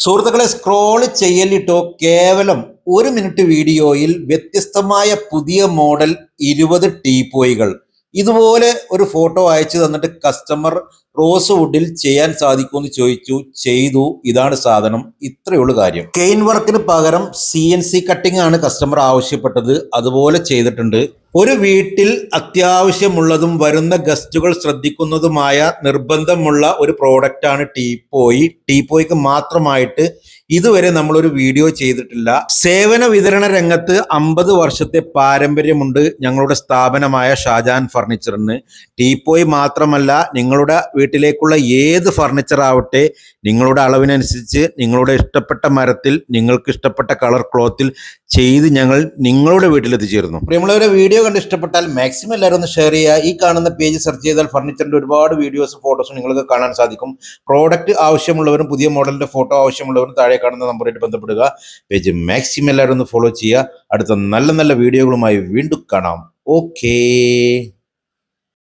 സുഹൃത്തുക്കളെ, സ്ക്രോൾ ചെയ്യലിട്ടോ കേവലം 1 മിനിറ്റ് വീഡിയോയിൽ വ്യത്യസ്തമായ പുതിയ മോഡൽ 20 ടീപ്പോയികൾ. ഇതുപോലെ ഒരു ഫോട്ടോ അയച്ചു തന്നിട്ട് കസ്റ്റമർ റോസ് വുഡിൽ ചെയ്യാൻ സാധിക്കുമെന്ന് ചോദിച്ചു. ചെയ്തു. ഇതാണ് സാധനം. ഇത്രയുള്ള കാര്യം. കെയിൻ വർക്കിന് പകരം CNC കട്ടിംഗ് ആണ് കസ്റ്റമർ ആവശ്യപ്പെട്ടത്. അതുപോലെ ചെയ്തിട്ടുണ്ട്. ഒരു വീട്ടിൽ അത്യാവശ്യമുള്ളതും വരുന്ന ഗസ്റ്റുകൾ ശ്രദ്ധിക്കുന്നതുമായ നിർബന്ധമുള്ള ഒരു പ്രോഡക്റ്റാണ് ടീപ്പോയി. ടീപ്പോയ്ക്ക് മാത്രമായിട്ട് ഇതുവരെ നമ്മളൊരു വീഡിയോ ചെയ്തിട്ടില്ല. സേവന വിതരണ രംഗത്ത് 50 വർഷത്തെ പാരമ്പര്യമുണ്ട് ഞങ്ങളുടെ സ്ഥാപനമായ ഷാജഹാൻ ഫർണിച്ചറിന്. ടീപ്പോയി മാത്രമല്ല, നിങ്ങളുടെ വീട്ടിലേക്കുള്ള ഏത് ഫർണിച്ചർ ആവട്ടെ, നിങ്ങളുടെ അളവിനനുസരിച്ച് നിങ്ങളുടെ ഇഷ്ടപ്പെട്ട മരത്തിൽ നിങ്ങൾക്ക് ഇഷ്ടപ്പെട്ട കളർ ക്ലോത്തിൽ ചെയ്ത് ഞങ്ങൾ നിങ്ങളുടെ വീട്ടിലെത്തിച്ചേരുന്നു. പ്രിയമുള്ളവരെ, വീഡിയോ കണ്ട് ഇഷ്ടപ്പെട്ടാൽ മാക്സിമം എല്ലാവരും ഒന്ന് ഷെയർ ചെയ്യുക. ഈ കാണുന്ന പേജ് സെർച്ച് ചെയ്താൽ ഫർണിച്ചറിന്റെ ഒരുപാട് വീഡിയോസും ഫോട്ടോസും നിങ്ങൾക്ക് കാണാൻ സാധിക്കും. പ്രോഡക്റ്റ് ആവശ്യമുള്ളവരും പുതിയ മോഡലിന്റെ ഫോട്ടോ ആവശ്യമുള്ളവരും താഴെ കാണുന്ന നമ്പറായിട്ട് ബന്ധപ്പെടുക. പേജ് മാക്സിമം എല്ലാവരും ഒന്ന് ഫോളോ ചെയ്യുക. അടുത്ത നല്ല നല്ല വീഡിയോകളുമായി വീണ്ടും കാണാം. ഓക്കേ.